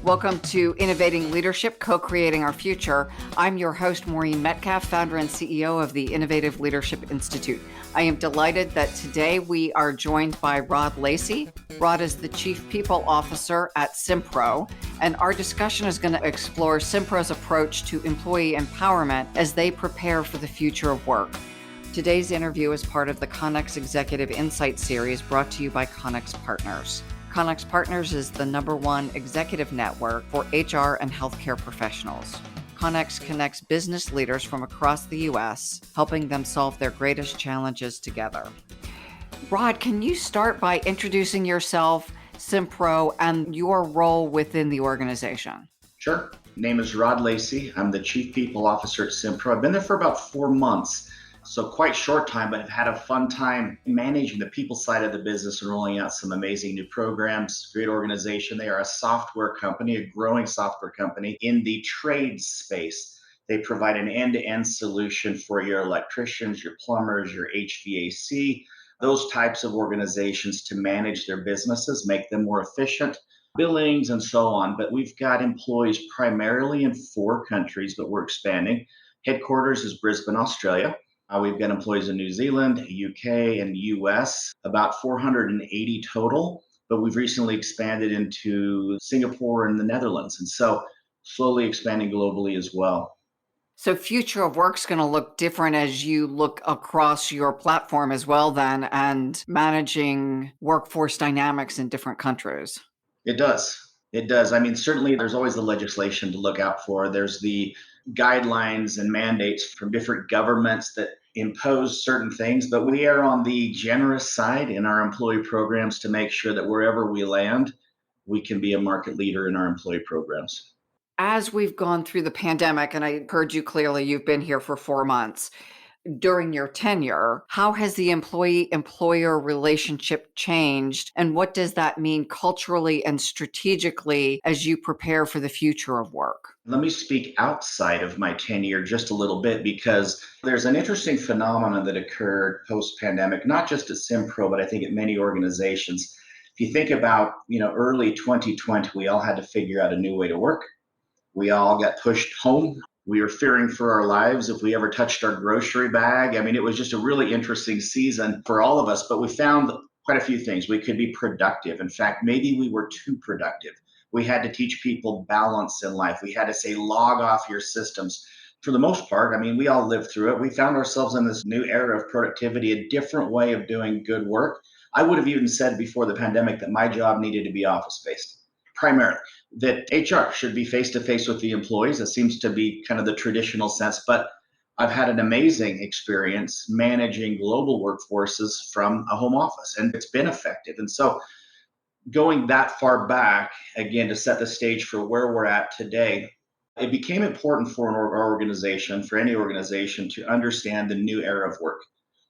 Welcome to Innovating Leadership, Co-Creating Our Future. I'm your host, Maureen Metcalf, founder and CEO of the Innovative Leadership Institute. I am delighted that today we are joined by Rod Lacey. Rod is the Chief People Officer at simPRO, and our discussion is going to explore simPRO's approach to employee empowerment as they prepare for the future of work. Today's interview is part of the Connex Executive Insight Series brought to you by Connex Partners. Connex Partners is the #1 executive network for HR and healthcare professionals. Connex connects business leaders from across the U.S., helping them solve their greatest challenges together. Rod, can you start by introducing yourself, simPRO, and your role within the organization? Sure. Name is Rod Lacey. I'm the Chief People Officer at simPRO. I've been there for about 4 months. So quite short time, but I've had a fun time managing the people side of the business and rolling out some amazing new programs. Great organization. They are a software company, a growing software company in the trade space. They provide an end-to-end solution for your electricians, your plumbers, your HVAC, those types of organizations to manage their businesses, make them more efficient, billings and so on. But we've got employees primarily in 4 countries, but we're expanding. Headquarters is Brisbane, Australia. We've got employees in New Zealand, UK, and US, about 480 total, but we've recently expanded into Singapore and the Netherlands. And so slowly expanding globally as well. So future of work's going to look different as you look across your platform as well then, and managing workforce dynamics in different countries. It does. It does. I mean, certainly there's always the legislation to look out for. There's the guidelines and mandates from different governments that impose certain things, but we are on the generous side in our employee programs to make sure that wherever we land, we can be a market leader in our employee programs. As we've gone through the pandemic, and I heard you clearly, you've been here for 4 months. During your tenure, how has the employee-employer relationship changed? And what does that mean culturally and strategically as you prepare for the future of work? Let me speak outside of my tenure just a little bit, because there's an interesting phenomenon that occurred post-pandemic, not just at simPRO, but I think at many organizations. If you think about, early 2020, we all had to figure out a new way to work. We all got pushed home. We were fearing for our lives if we ever touched our grocery bag. I mean, it was just a really interesting season for all of us, but we found quite a few things. We could be productive. In fact, maybe we were too productive. We had to teach people balance in life. We had to say, log off your systems. For the most part, I mean, we all lived through it. We found ourselves in this new era of productivity, a different way of doing good work. I would have even said before the pandemic that my job needed to be office-based. Primarily, that HR should be face-to-face with the employees. That seems to be kind of the traditional sense, but I've had an amazing experience managing global workforces from a home office, and it's been effective. And so going that far back, again, to set the stage for where we're at today, it became important for our organization, for any organization, to understand the new era of work.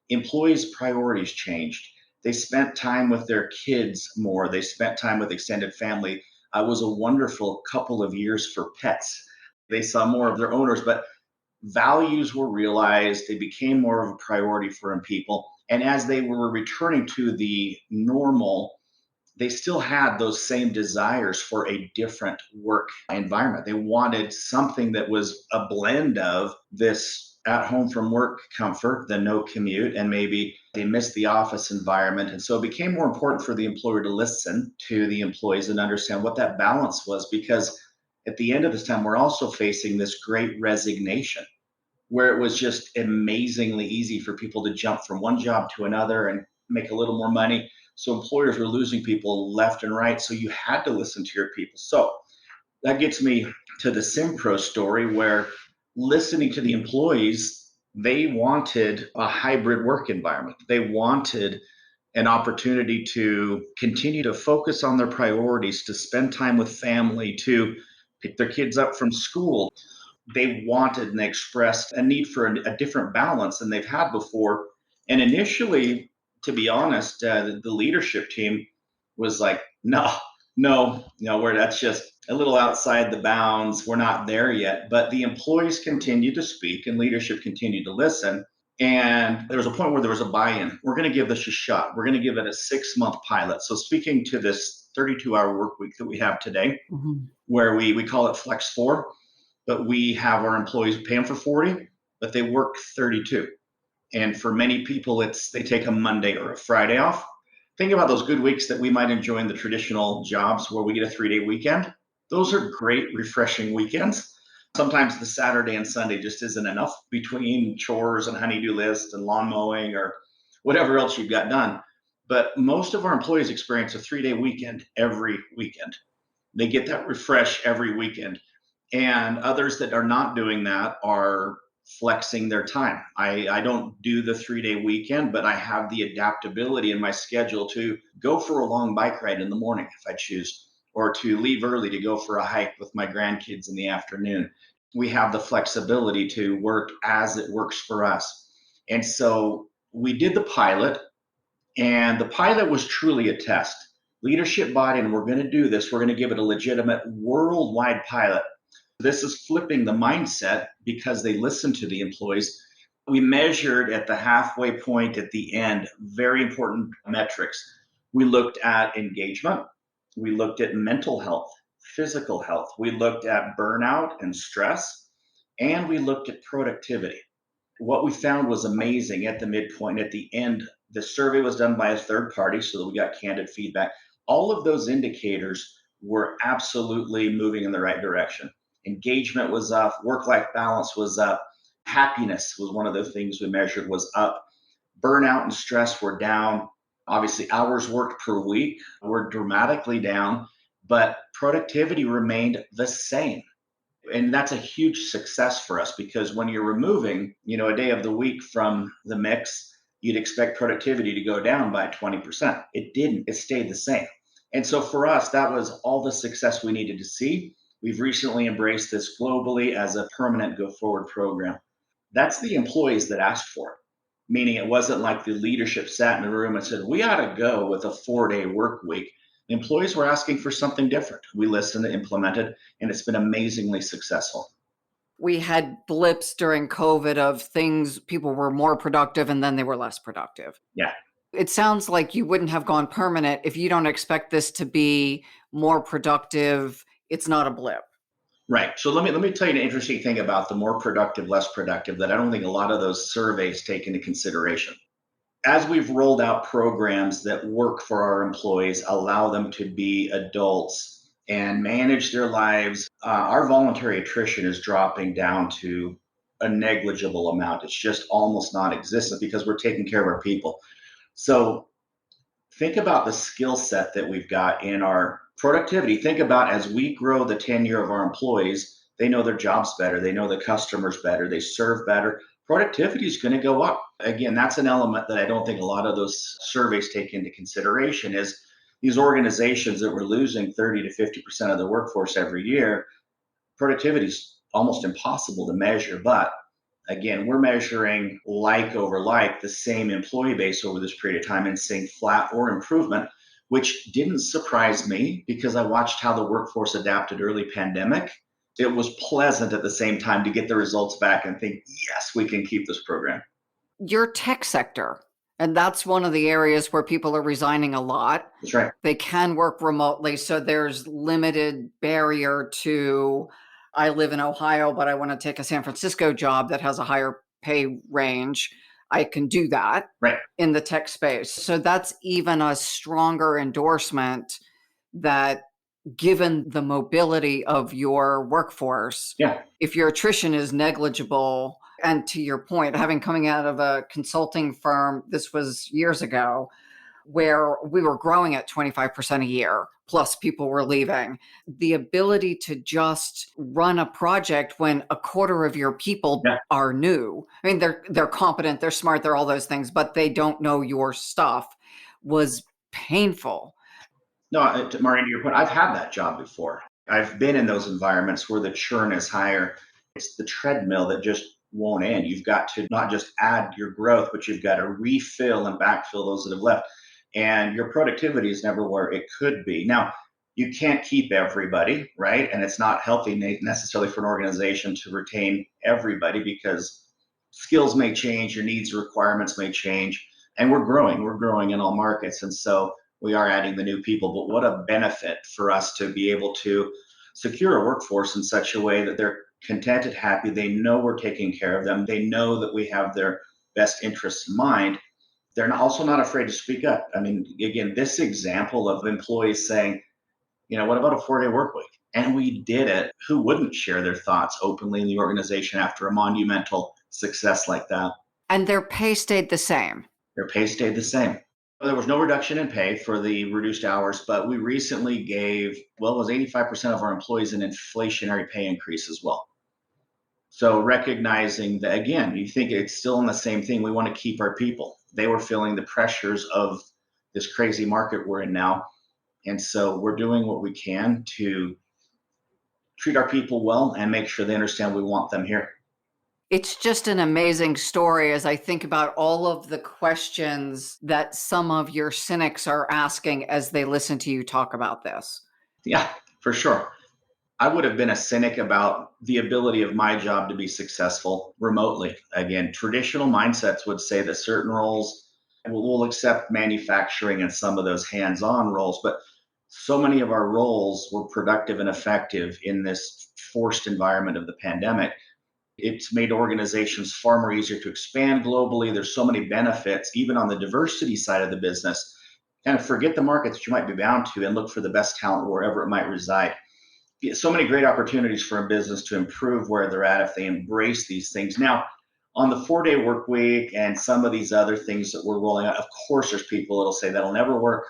Employees' priorities changed. They spent time with their kids more. They spent time with extended family. It was a wonderful couple of years for pets. They saw more of their owners, but values were realized. They became more of a priority for people. And as they were returning to the normal, they still had those same desires for a different work environment. They wanted something that was a blend of this at home from work comfort, the no commute, and maybe they missed the office environment. And so it became more important for the employer to listen to the employees and understand what that balance was, because at the end of this time, we're also facing this great resignation, where it was just amazingly easy for people to jump from one job to another and make a little more money. So employers were losing people left and right. So you had to listen to your people. So that gets me to the simPRO story, where listening to the employees, they wanted a hybrid work environment. They wanted an opportunity to continue to focus on their priorities, to spend time with family, to pick their kids up from school. They wanted and they expressed a need for a different balance than they've had before. And initially, to be honest, the leadership team was like, no, that's just a little outside the bounds. We're not there yet. But the employees continued to speak and leadership continued to listen. And there was a point where there was a buy-in. We're going to give this a shot. We're going to give it a 6-month pilot. So speaking to this 32-hour work week that we have today, Mhm. where we call it Flex 4, but we have our employees pay them for 40, but they work 32. And for many people, it's they take a Monday or a Friday off. Think about those good weeks that we might enjoy in the traditional jobs where we get a 3-day weekend. Those are great, refreshing weekends. Sometimes the Saturday and Sunday just isn't enough between chores and honeydew list and lawn mowing or whatever else you've got done. But most of our employees experience a 3-day weekend every weekend. They get that refresh every weekend. And others that are not doing that are flexing their time. I don't do the 3-day weekend, but I have the adaptability in my schedule to go for a long bike ride in the morning if I choose, or to leave early to go for a hike with my grandkids in the afternoon. We have the flexibility to work as it works for us. And so we did the pilot, and the pilot was truly a test. Leadership bought in, we're going to do this, we're going to give it a legitimate worldwide pilot. This is flipping the mindset because they listen to the employees. We measured at the halfway point at the end very important metrics. We looked at engagement, we looked at mental health, physical health, we looked at burnout and stress, and we looked at productivity. What we found was amazing at the midpoint. At the end, the survey was done by a third party so that we got candid feedback. All of those indicators were absolutely moving in the right direction. Engagement was up, work-life balance was up, happiness was one of the things we measured was up, burnout and stress were down. Obviously, hours worked per week were dramatically down, but productivity remained the same. And that's a huge success for us because when you're removing, a day of the week from the mix, you'd expect productivity to go down by 20%. It didn't. It stayed the same. And so for us, that was all the success we needed to see. We've recently embraced this globally as a permanent go forward program. That's the employees that asked for it, meaning it wasn't like the leadership sat in the room and said, we ought to go with a 4-day work week. The employees were asking for something different. We listened and implemented, and it's been amazingly successful. We had blips during COVID of things, people were more productive and then they were less productive. Yeah. It sounds like you wouldn't have gone permanent if you don't expect this to be more productive. It's not a blip. Right. So let me tell you an interesting thing about the more productive, less productive that I don't think a lot of those surveys take into consideration. As we've rolled out programs that work for our employees, allow them to be adults and manage their lives, our voluntary attrition is dropping down to a negligible amount. It's just almost non existent because we're taking care of our people. So think about the skill set that we've got in our productivity. Think about as we grow the tenure of our employees, they know their jobs better, they know the customers better, they serve better. Productivity is going to go up. Again, that's an element that I don't think a lot of those surveys take into consideration is these organizations that were losing 30 to 50% of the workforce every year, productivity is almost impossible to measure. But again, we're measuring like over like the same employee base over this period of time and seeing flat or improvement, which didn't surprise me because I watched how the workforce adapted early pandemic. It was pleasant at the same time to get the results back and think, yes, we can keep this program. Your tech sector, and that's one of the areas where people are resigning a lot. That's right. They can work remotely, so there's limited barrier to, I live in Ohio, but I want to take a San Francisco job that has a higher pay range. I can do that Right. in the tech space. So that's even a stronger endorsement that given the mobility of your workforce, Yeah. if your attrition is negligible, and to your point, having coming out of a consulting firm, this was years ago, where we were growing at 25% a year, plus people were leaving. The ability to just run a project when a quarter of your people Yeah. are new. I mean, they're competent, they're smart, they're all those things, but they don't know your stuff was painful. No, Maureen, to your point, I've had that job before. I've been in those environments where the churn is higher. It's the treadmill that just won't end. You've got to not just add your growth, but you've got to refill and backfill those that have left. And your productivity is never where it could be. Now, you can't keep everybody, right? And it's not healthy necessarily for an organization to retain everybody because skills may change, your needs, requirements may change, and we're growing. We're growing in all markets. And so we are adding the new people, but what a benefit for us to be able to secure a workforce in such a way that they're contented, happy. They know we're taking care of them. They know that we have their best interests in mind. They're also not afraid to speak up. I mean, again, this example of employees saying, what about a 4-day work week? And we did it. Who wouldn't share their thoughts openly in the organization after a monumental success like that? And their pay stayed the same. Their pay stayed the same. There was no reduction in pay for the reduced hours, but we recently gave, well, it was 85% of our employees an inflationary pay increase as well. So recognizing that, again, you think it's still in the same thing. We want to keep our people. They were feeling the pressures of this crazy market we're in now. And so we're doing what we can to treat our people well and make sure they understand we want them here. It's just an amazing story as I think about all of the questions that some of your cynics are asking as they listen to you talk about this. Yeah, for sure. I would have been a cynic about the ability of my job to be successful remotely. Again, traditional mindsets would say that certain roles will accept manufacturing and some of those hands-on roles, but so many of our roles were productive and effective in this forced environment of the pandemic. It's made organizations far more easier to expand globally. There's so many benefits, even on the diversity side of the business. Kind of forget the market that you might be bound to and look for the best talent wherever it might reside. So many great opportunities for a business to improve where they're at if they embrace these things. Now, on the 4-day work week and some of these other things that we're rolling out, of course, there's people that'll say that'll never work,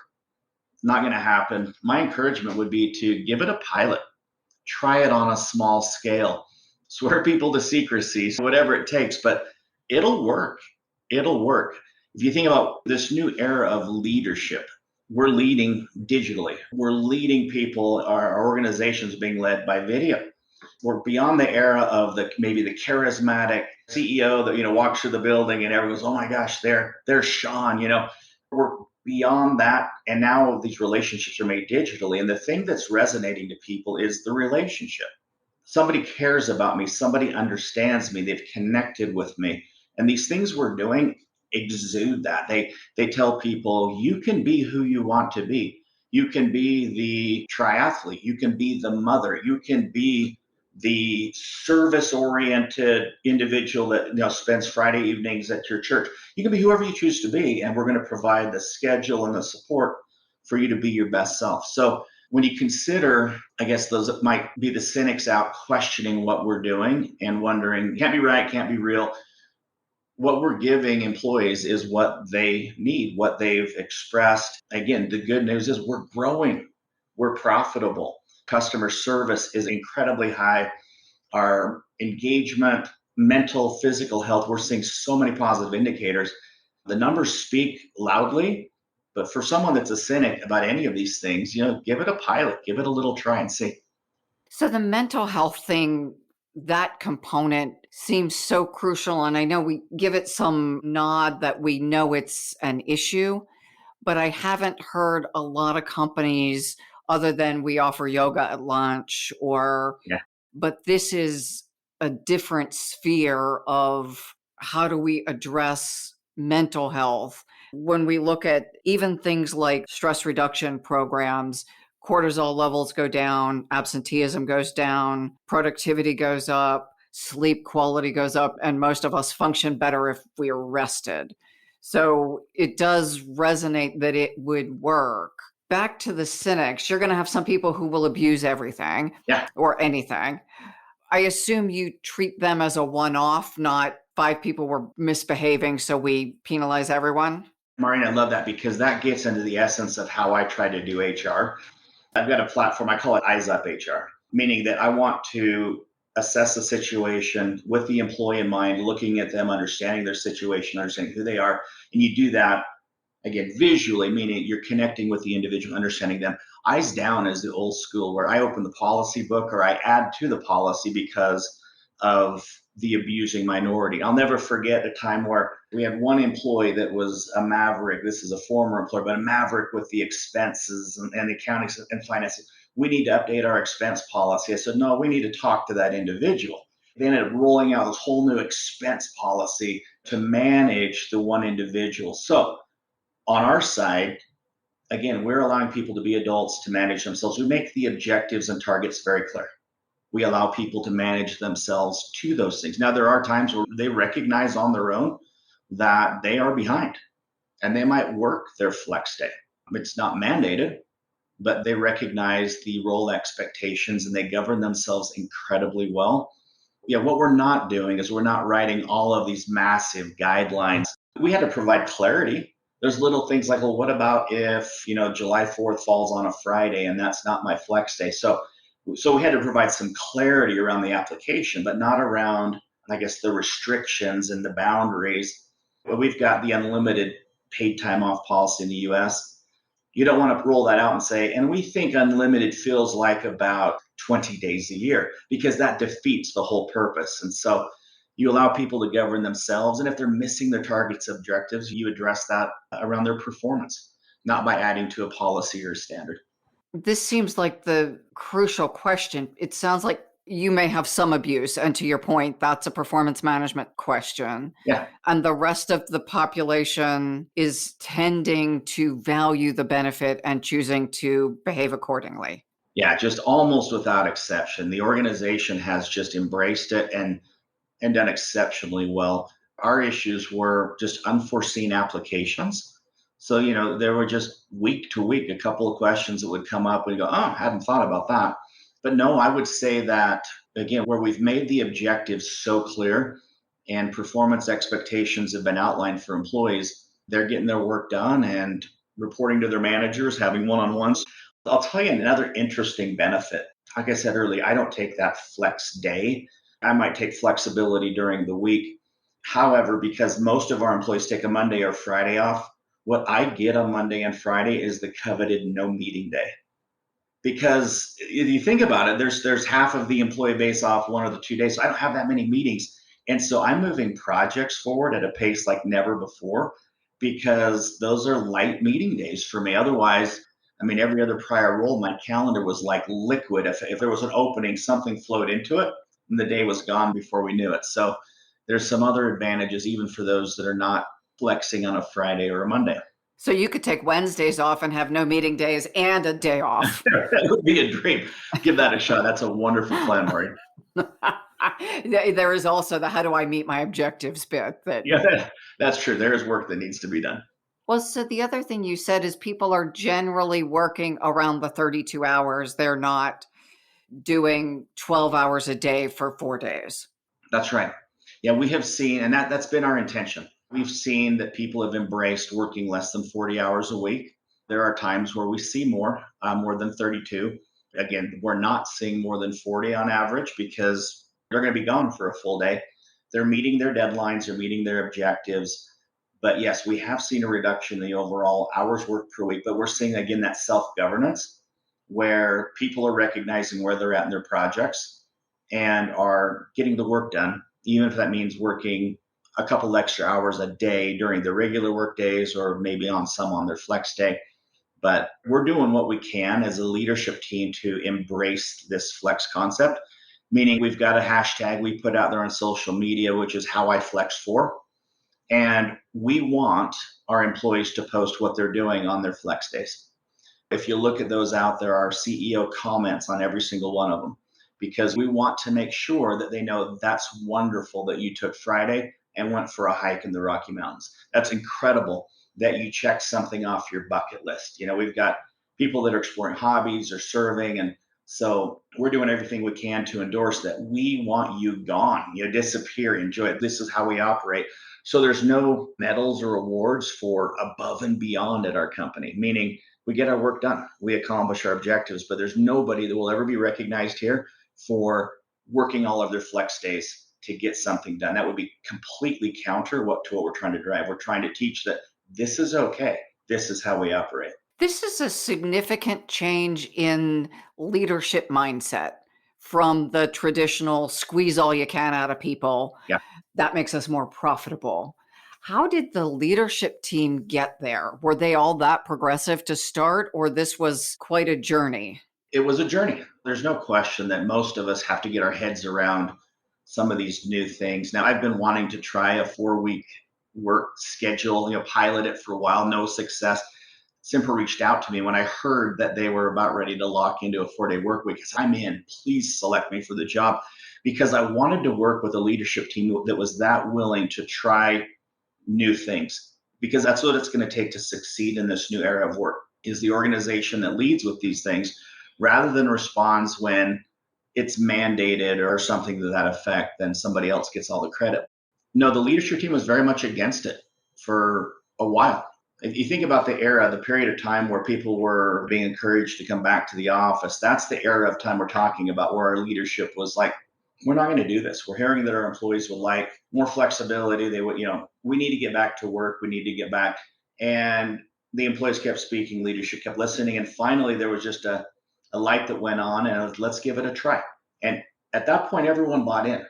not going to happen. My encouragement would be to give it a pilot, try it on a small scale, swear people to secrecy, whatever it takes, but it'll work. It'll work. If you think about this new era of leadership, we're leading digitally. We're leading people, our organizations being led by video. We're beyond the era of maybe the charismatic CEO that walks through the building and everyone's, oh my gosh, there's Sean. We're beyond that, and now these relationships are made digitally. And the thing that's resonating to people is the relationship. Somebody cares about me. Somebody understands me. They've connected with me. And these things we're doing exude that. They tell people you can be who you want to be. You can be the triathlete. You can be the mother. You can be the service-oriented individual that spends Friday evenings at your church. You can be whoever you choose to be, and we're going to provide the schedule and the support for you to be your best self. So when you consider, I guess, those that might be the cynics out questioning what we're doing and wondering, can't be right, can't be real, what we're giving employees is what they need, what they've expressed. Again, the good news is we're growing, we're profitable. Customer service is incredibly high. Our engagement, mental, physical health, we're seeing so many positive indicators. The numbers speak loudly, but for someone that's a cynic about any of these things, give it a pilot, give it a little try and see. So the mental health thing, that component seems so crucial. And I know we give it some nod that we know it's an issue, but I haven't heard a lot of companies other than we offer yoga at lunch Yeah. but this is a different sphere of how do we address mental health. When we look at even things like stress reduction programs, cortisol levels go down, absenteeism goes down, productivity goes up, sleep quality goes up, and most of us function better if we are rested. So it does resonate that it would work. Back to the cynics, you're going to have some people who will abuse everything or anything. I assume you treat them as a one-off, not 5 people were misbehaving, so we penalize everyone. Maureen, I love that because that gets into the essence of how I try to do HR. I've got a platform, I call it Eyes Up HR, meaning that I want to assess the situation with the employee in mind, looking at them, understanding their situation, understanding who they are. And you do that, again, visually, meaning you're connecting with the individual, understanding them. Eyes down is the old school where I open the policy book or I add to the policy because of the abusing minority. I'll never forget a time where we had one employee that was a maverick. This is a former employee, but a maverick with the expenses and accounting and financing. We need to update our expense policy. I said, no, we need to talk to that individual. They ended up rolling out this whole new expense policy to manage the one individual. So on our side, Again, we're allowing people to be adults to manage themselves. We make the objectives and targets very clear. We allow people to manage themselves to those things. Now, there are times where they recognize on their own that they are behind and they might work their flex day. It's not mandated, but they recognize the role expectations and they govern themselves incredibly well. Yeah, what we're not doing is we're not writing all of these massive guidelines. We had to provide clarity. There's little things like, well, what about if, July 4th falls on a Friday and that's not my flex day? So we had to provide some clarity around the application, but not around, I guess, the restrictions and the boundaries. But we've got the unlimited paid time off policy in the US. You don't want to roll that out and say, and we think unlimited feels like about 20 days a year, because that defeats the whole purpose. And so you allow people to govern themselves. And if they're missing their targets, objectives, you address that around their performance, not by adding to a policy or a standard. This seems like the crucial question. It sounds like you may have some abuse. And to your point, that's a performance management question. Yeah. And the rest of the population is tending to value the benefit and choosing to behave accordingly. Yeah, just almost without exception. The organization has just embraced it and done exceptionally well. Our issues were just unforeseen applications. So, there were just week to week a couple of questions that would come up and go, oh, I hadn't thought about that. But no, I would say that, again, where we've made the objectives so clear and performance expectations have been outlined for employees, they're getting their work done and reporting to their managers, having one on ones. I'll tell you another interesting benefit. Like I said earlier, I don't take that flex day. I might take flexibility during the week. However, because most of our employees take a Monday or Friday off, what I get on Monday and Friday is the coveted no meeting day. Because if you think about it, there's half of the employee base off 1 or 2 days. So I don't have that many meetings. And so I'm moving projects forward at a pace like never before, because those are light meeting days for me. Otherwise, I mean, every other prior role, my calendar was like liquid. If there was an opening, something flowed into it and the day was gone before we knew it. So there's some other advantages, even for those that are not flexing on a Friday or a Monday. So you could take Wednesdays off and have no meeting days and a day off. That would be a dream. Give that a shot. That's a wonderful plan, Maureen. There is also the how do I meet my objectives bit that. Yeah, that's true. There is work that needs to be done. Well, so the other thing you said is people are generally working around the 32 hours. They're not doing 12 hours a day for 4 days. That's right. Yeah, we have seen, and that's been our intention. We've seen that people have embraced working less than 40 hours a week. There are times where we see more than 32. Again, we're not seeing more than 40 on average because they're going to be gone for a full day. They're meeting their deadlines, they're meeting their objectives. But yes, we have seen a reduction in the overall hours worked per week, but we're seeing again that self-governance where people are recognizing where they're at in their projects and are getting the work done, even if that means working a couple extra hours a day during the regular work days or maybe on some on their flex day. But we're doing what we can as a leadership team to embrace this flex concept, meaning we've got a hashtag we put out there on social media, which is how I flex for. And we want our employees to post what they're doing on their flex days. If you look at those out there, our CEO comments on every single one of them, because we want to make sure that they know that's wonderful that you took Friday and went for a hike in the Rocky Mountains. That's incredible that you checked something off your bucket list. We've got people that are exploring hobbies or serving. And so we're doing everything we can to endorse that. We want you gone, disappear, enjoy it. This is how we operate. So there's no medals or awards for above and beyond at our company, meaning we get our work done, we accomplish our objectives, but there's nobody that will ever be recognized here for working all of their flex days to get something done. That would be completely counter to what we're trying to drive. We're trying to teach that this is okay. This is how we operate. This is a significant change in leadership mindset from the traditional squeeze all you can out of people. Yeah. That makes us more profitable. How did the leadership team get there? Were they all that progressive to start, or this was quite a journey? It was a journey. There's no question that most of us have to get our heads around some of these new things. Now, I've been wanting to try a 4-week work schedule, pilot it for a while, no success. simPRO reached out to me when I heard that they were about ready to lock into a 4-day work week. I said, I'm in. Please select me for the job, because I wanted to work with a leadership team that was that willing to try new things, because that's what it's going to take to succeed in this new era of work, is the organization that leads with these things rather than responds when it's mandated or something to that effect, then somebody else gets all the credit. No, the leadership team was very much against it for a while. If you think about the era, the period of time where people were being encouraged to come back to the office, that's the era of time we're talking about, where our leadership was like, we're not going to do this. We're hearing that our employees would like more flexibility. They would, we need to get back to work. We need to get back. And the employees kept speaking, leadership kept listening. And finally, there was just a light that went on, and it was, let's give it a try. And at that point, everyone bought in.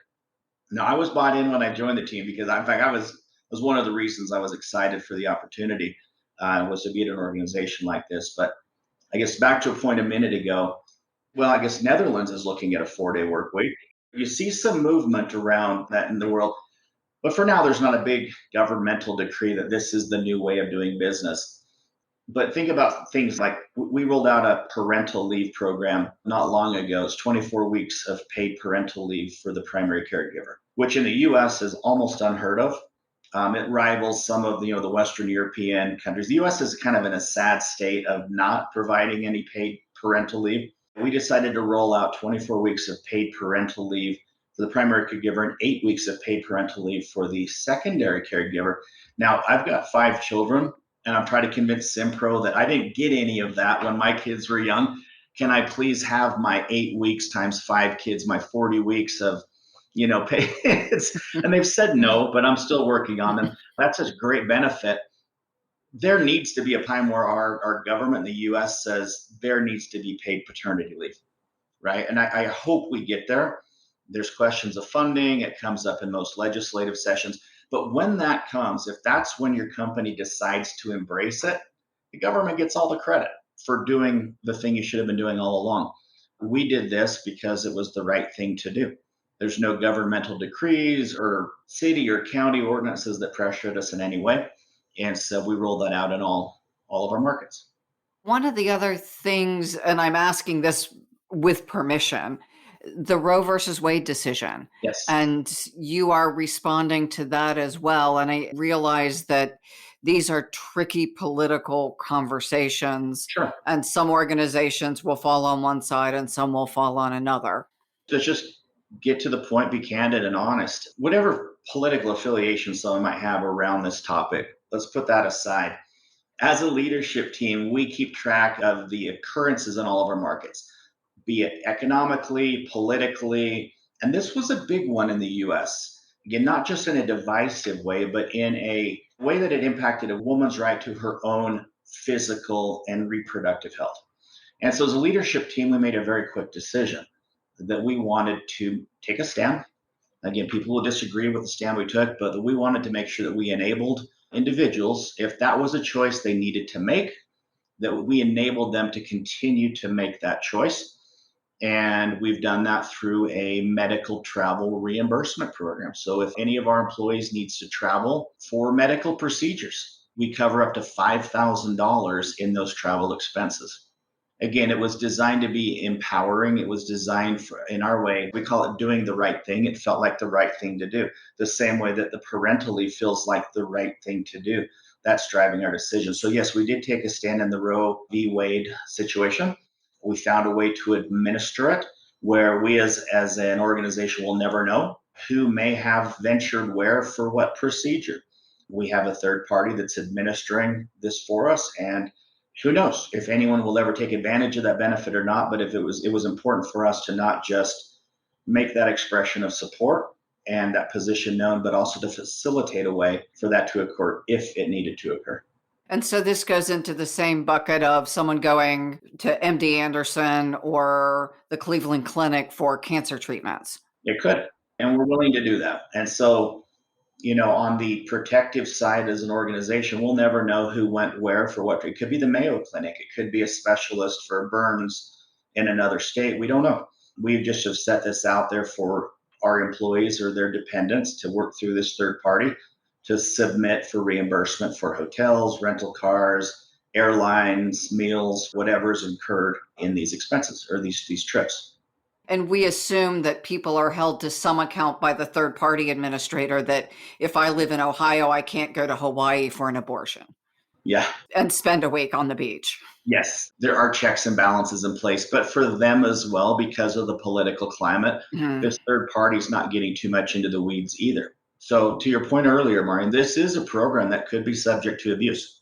Now, I was bought in when I joined the team, because in fact, I was one of the reasons I was excited for the opportunity, was to be at an organization like this. But I guess back to a point a minute ago, well, I guess Netherlands is looking at a 4-day work week. You see some movement around that in the world, but for now, there's not a big governmental decree that this is the new way of doing business. But think about things like, we rolled out a parental leave program not long ago. It's 24 weeks of paid parental leave for the primary caregiver, which in the US is almost unheard of. It rivals some of the Western European countries. The US is kind of in a sad state of not providing any paid parental leave. We decided to roll out 24 weeks of paid parental leave for the primary caregiver and 8 weeks of paid parental leave for the secondary caregiver. Now, I've got 5 children, and I'm trying to convince simPRO that I didn't get any of that when my kids were young. Can I please have my 8 weeks times 5 kids, my 40 weeks of pay? And they've said no, but I'm still working on them. That's a great benefit. There needs to be a time where our government in the US says there needs to be paid paternity leave, right? And I hope we get there. There's questions of funding. It comes up in most legislative sessions. But when that comes, if that's when your company decides to embrace it, the government gets all the credit for doing the thing you should have been doing all along. We did this because it was the right thing to do. There's no governmental decrees or city or county ordinances that pressured us in any way. And so we rolled that out in all of our markets. One of the other things, and I'm asking this with permission, the Roe versus Wade decision. Yes. And you are responding to that as well. And I realize that these are tricky political conversations. Sure. And some organizations will fall on one side and some will fall on another. Let's just get to the point, be candid and honest. Whatever political affiliation someone might have around this topic, let's put that aside. As a leadership team, we keep track of the occurrences in all of our markets, be it economically, politically. And this was a big one in the US. Again, not just in a divisive way, but in a way that it impacted a woman's right to her own physical and reproductive health. And so as a leadership team, we made a very quick decision that we wanted to take a stand. Again, people will disagree with the stand we took, but we wanted to make sure that we enabled individuals, if that was a choice they needed to make, that we enabled them to continue to make that choice. And we've done that through a medical travel reimbursement program. So if any of our employees needs to travel for medical procedures, we cover up to $5,000 in those travel expenses. Again, it was designed to be empowering. It was designed for, in our way, we call it doing the right thing. It felt like the right thing to do. The same way that the parental leave feels like the right thing to do. That's driving our decision. So yes, we did take a stand in the Roe v. Wade situation. We found a way to administer it where we as an organization will never know who may have ventured where for what procedure. We have a third party that's administering this for us, and who knows if anyone will ever take advantage of that benefit or not. But if it was important for us to not just make that expression of support and that position known, but also to facilitate a way for that to occur if it needed to occur. And so this goes into the same bucket of someone going to MD Anderson or the Cleveland Clinic for cancer treatments. It could, and we're willing to do that. And so, on the protective side as an organization, we'll never know who went where for what. It could be the Mayo Clinic. It could be a specialist for burns in another state. We don't know. We just have set this out there for our employees or their dependents to work through this third party to submit for reimbursement for hotels, rental cars, airlines, meals, whatever is incurred in these expenses or these trips. And we assume that people are held to some account by the third party administrator that if I live in Ohio, I can't go to Hawaii for an abortion Yeah. and spend a week on the beach. Yes, there are checks and balances in place, but for them as well, because of the political climate, Mm-hmm. this third party is not getting too much into the weeds either. So, to your point earlier, Maureen, this is a program that could be subject to abuse.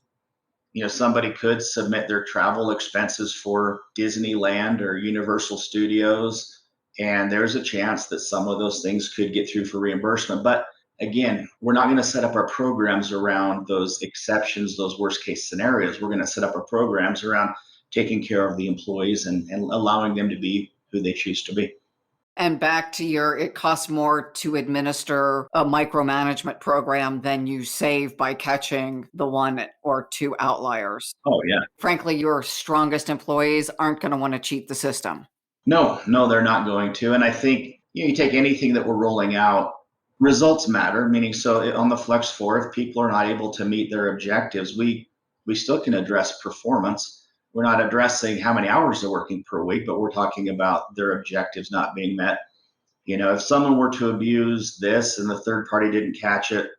Somebody could submit their travel expenses for Disneyland or Universal Studios, and there's a chance that some of those things could get through for reimbursement. But again, we're not going to set up our programs around those exceptions, those worst case scenarios. We're going to set up our programs around taking care of the employees and allowing them to be who they choose to be. And back to it costs more to administer a micromanagement program than you save by catching the one or two outliers. Oh, yeah. Frankly, your strongest employees aren't going to want to cheat the system. No, no, they're not going to. And I think you take anything that we're rolling out, results matter. Meaning, so on the Flex 4, if people are not able to meet their objectives, we still can address performance. We're not addressing how many hours they're working per week, but we're talking about their objectives not being met. If someone were to abuse this and the third party didn't catch it,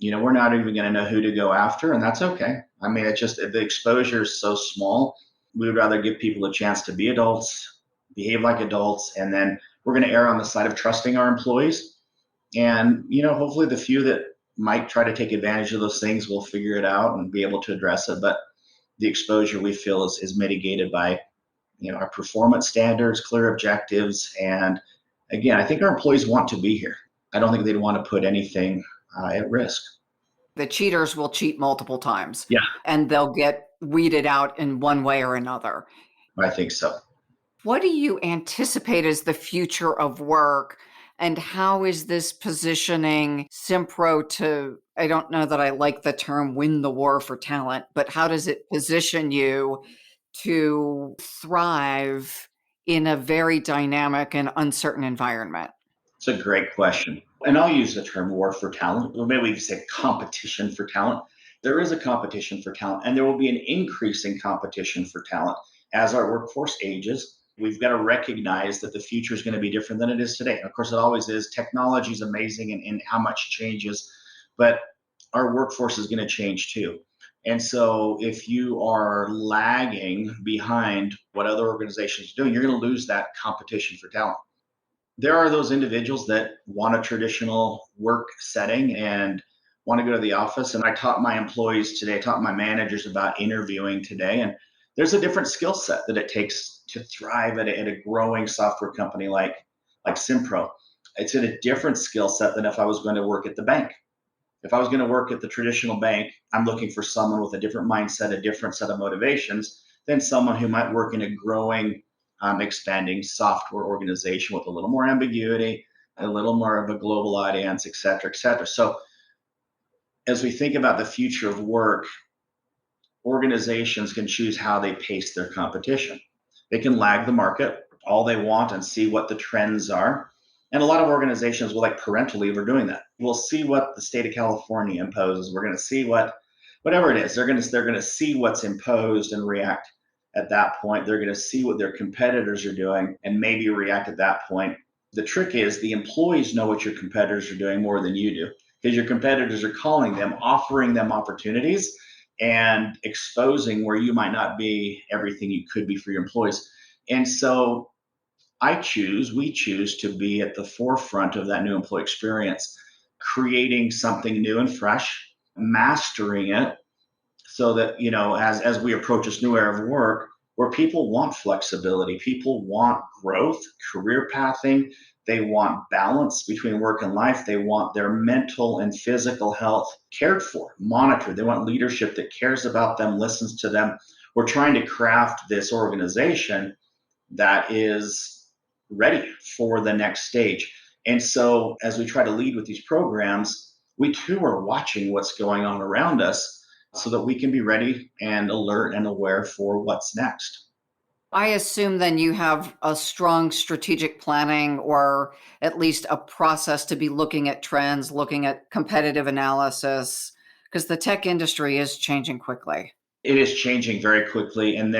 we're not even going to know who to go after, and that's okay. I mean, it's just the exposure is so small. We would rather give people a chance to be adults, behave like adults, and then we're going to err on the side of trusting our employees. And, hopefully the few that might try to take advantage of those things will figure it out and be able to address it. But the exposure we feel is mitigated by, our performance standards, clear objectives. And again, I think our employees want to be here. I don't think they'd want to put anything at risk. The cheaters will cheat multiple times. Yeah. And they'll get weeded out in one way or another. I think so. What do you anticipate as the future of work? And how is this positioning simPRO to, I don't know that I like the term win the war for talent, but how does it position you to thrive in a very dynamic and uncertain environment? It's a great question. And I'll use the term war for talent, or maybe we say competition for talent. There is a competition for talent, and there will be an increasing competition for talent as our workforce ages. We've got to recognize that the future is going to be different than it is today. And of course, it always is. Technology is amazing and how much changes, but our workforce is going to change too. And so if you are lagging behind what other organizations are doing, you're going to lose that competition for talent. There are those individuals that want a traditional work setting and want to go to the office. And I taught my employees today, I taught my managers about interviewing today. And there's a different skill set that it takes to thrive at a growing software company like simPRO. It's a different skill set than if I was going to work at the bank. If I was going to work at the traditional bank, I'm looking for someone with a different mindset, a different set of motivations than someone who might work in a growing, expanding software organization with a little more ambiguity, a little more of a global audience, et cetera, et cetera. So as we think about the future of work, organizations can choose how they pace their competition. They can lag the market all they want and see what the trends are. And a lot of organizations will, like parental leave, are doing that. We'll see what the state of California imposes. We're going to see whatever it is. They're going to see what's imposed and react at that point. They're going to see what their competitors are doing and maybe react at that point. The trick is the employees know what your competitors are doing more than you do, because your competitors are calling them, offering them opportunities, and exposing where you might not be everything you could be for your employees. And so we choose to be at the forefront of that new employee experience, creating something new and fresh, mastering it so that, as we approach this new era of work, where people want flexibility, people want growth, career pathing, they want balance between work and life, they want their mental and physical health cared for, monitored, they want leadership that cares about them, listens to them. We're trying to craft this organization that is ready for the next stage. And so as we try to lead with these programs, we too are watching what's going on around us so that we can be ready and alert and aware for what's next. I assume then you have a strong strategic planning or at least a process to be looking at trends, looking at competitive analysis, because the tech industry is changing quickly. It is changing very quickly, and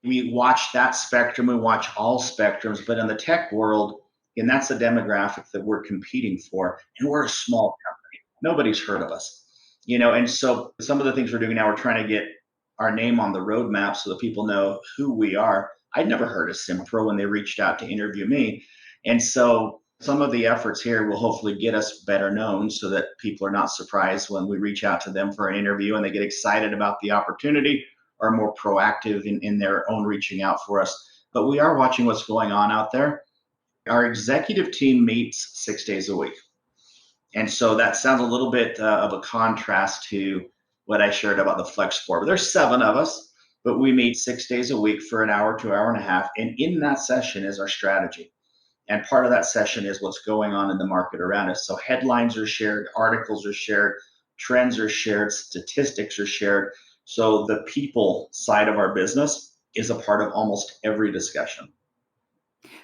we watch that spectrum, we watch all spectrums, but in the tech world, and that's the demographic that we're competing for, and we're a small company. Nobody's heard of us, and so some of the things we're doing now, we're trying to get our name on the roadmap so that people know who we are. I'd never heard of simPRO when they reached out to interview me. And so some of the efforts here will hopefully get us better known so that people are not surprised when we reach out to them for an interview and they get excited about the opportunity or more proactive in their own reaching out for us. But we are watching what's going on out there. Our executive team meets 6 days a week. And so that sounds a little bit of a contrast to what I shared about the Flex 4. But there's 7 of us, but we meet 6 days a week for an hour to hour and a half. And in that session is our strategy. And part of that session is what's going on in the market around us. So headlines are shared, articles are shared, trends are shared, statistics are shared. So the people side of our business is a part of almost every discussion.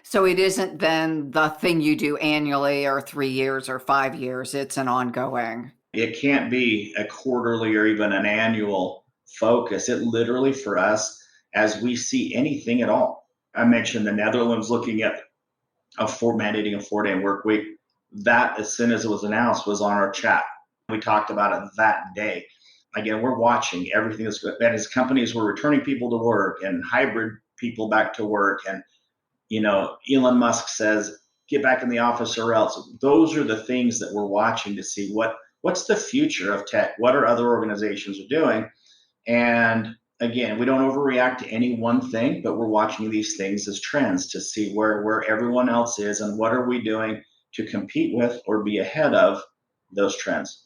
So it isn't then the thing you do annually or 3 years or 5 years, it's an ongoing. It can't be a quarterly or even an annual focus. It literally, for us, as we see anything at all, I mentioned the Netherlands looking at mandating a 4-day work week. That, as soon as it was announced, was on our chat. We talked about it that day. Again, we're watching everything that's good. And as companies were returning people to work and hybrid people back to work, and Elon Musk says, get back in the office or else. Those are the things that we're watching to see what's the future of tech? What are other organizations are doing? And again, we don't overreact to any one thing, but we're watching these things as trends to see where everyone else is and what are we doing to compete with or be ahead of those trends.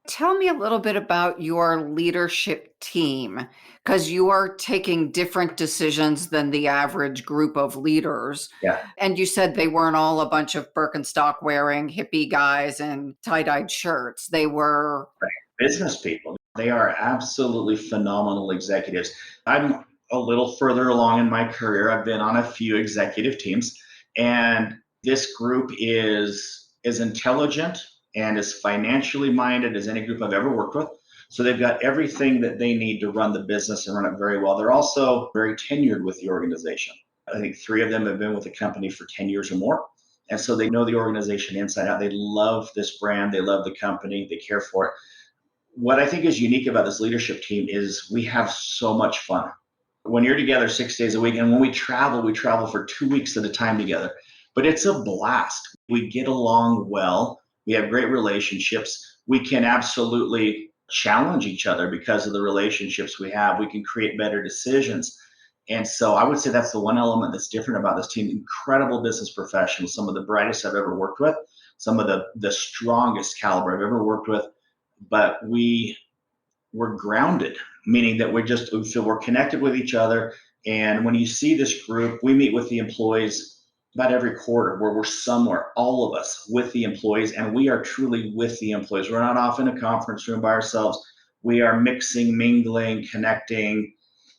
Tell me a little bit about your leadership team, because you are taking different decisions than the average group of leaders. Yeah. And you said they weren't all a bunch of Birkenstock wearing hippie guys and tie-dyed shirts. They were Right. Business people. They are absolutely phenomenal executives. I'm a little further along in my career. I've been on a few executive teams, and this group is as intelligent and as financially minded as any group I've ever worked with. So they've got everything that they need to run the business and run it very well. They're also very tenured with the organization. I think 3 of them have been with the company for 10 years or more. And so they know the organization inside out. They love this brand. They love the company. They care for it. What I think is unique about this leadership team is we have so much fun. When you're together 6 days a week, and when we travel for 2 weeks at a time together. But it's a blast. We get along well. We have great relationships. We can absolutely challenge each other because of the relationships we have. We can create better decisions. And so I would say that's the one element that's different about this team. Incredible business professionals, some of the brightest I've ever worked with, some of the strongest caliber I've ever worked with. But we're grounded, meaning that we feel we're connected with each other. And when you see this group, we meet with the employees about every quarter where we're somewhere, all of us with the employees, and we are truly with the employees. We're not off in a conference room by ourselves. We are mixing, mingling, connecting.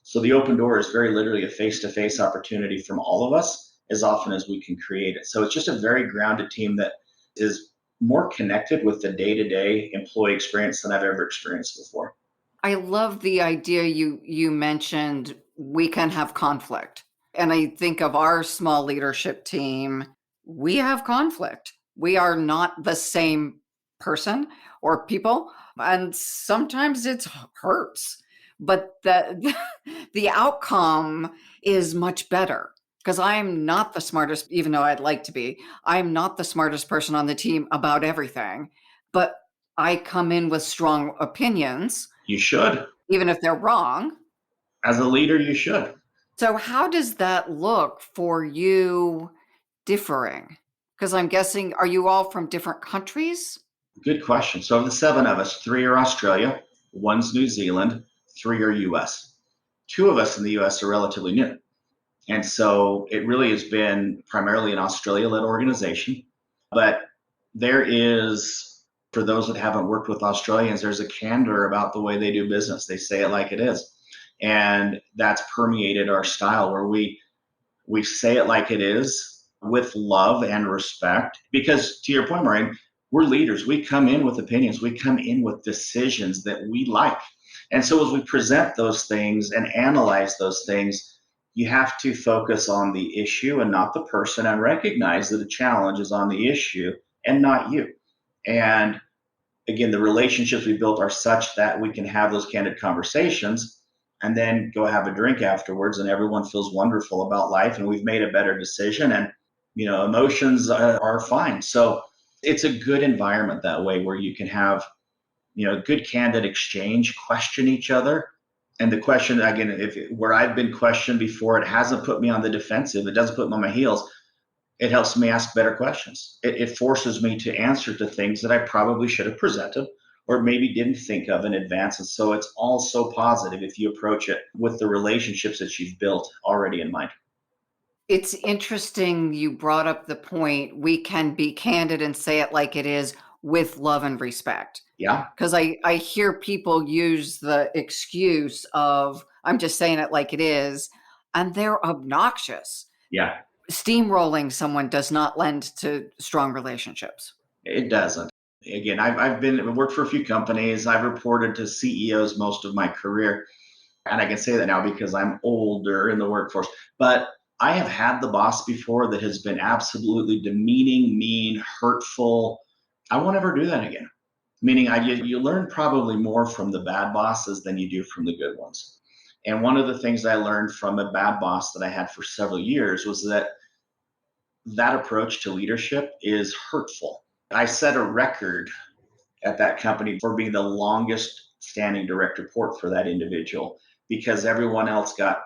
So the open door is very literally a face-to-face opportunity from all of us as often as we can create it. So it's just a very grounded team that is more connected with the day-to-day employee experience than I've ever experienced before. I love the idea you mentioned we can have conflict. And I think of our small leadership team, we have conflict. We are not the same person or people, and sometimes it hurts. But the outcome is much better because I'm not the smartest, even though I'd like to be. I'm not the smartest person on the team about everything, but I come in with strong opinions You should. even if they're wrong. As a leader, you should. So, how does that look for you differing? Because I'm guessing, are you all from different countries? Good question. So of the 7 of us, 3 are Australia, 1's New Zealand, 3 are US. 2 of us in the US are relatively new. And so it really has been primarily an Australia-led organization. But there is, for those that haven't worked with Australians, there's a candor about the way they do business. They say it like it is. And that's permeated our style where we say it like it is with love and respect. Because to your point, Maureen, We're leaders. We come in with opinions. We come in with decisions that we like. And so as we present those things and analyze those things, you have to focus on the issue and not the person, and recognize that the challenge is on the issue and not you. And again, the relationships we built are such that we can have those candid conversations and then go have a drink afterwards, and everyone feels wonderful about life and we've made a better decision, and emotions are fine. So it's a good environment that way, where you can have good candid exchange, question each other. And the question, again, if where I've been questioned before, it hasn't put me on the defensive, it doesn't put me on my heels. It helps me ask better questions. It forces me to answer to things that I probably should have presented or maybe didn't think of in advance. And so it's all so positive if you approach it with the relationships that you've built already in mind. It's interesting you brought up the point we can be candid and say it like it is with love and respect. Yeah. Because I hear people use the excuse of, I'm just saying it like it is, and they're obnoxious. Yeah. Steamrolling someone does not lend to strong relationships. It doesn't. Again, I've worked for a few companies. I've reported to CEOs most of my career. And I can say that now because I'm older in the workforce. But I have had the boss before that has been absolutely demeaning, mean, hurtful. I won't ever do that again. Meaning, you learn probably more from the bad bosses than you do from the good ones. And one of the things I learned from a bad boss that I had for several years was that approach to leadership is hurtful. I set a record at that company for being the longest standing direct report for that individual, because everyone else got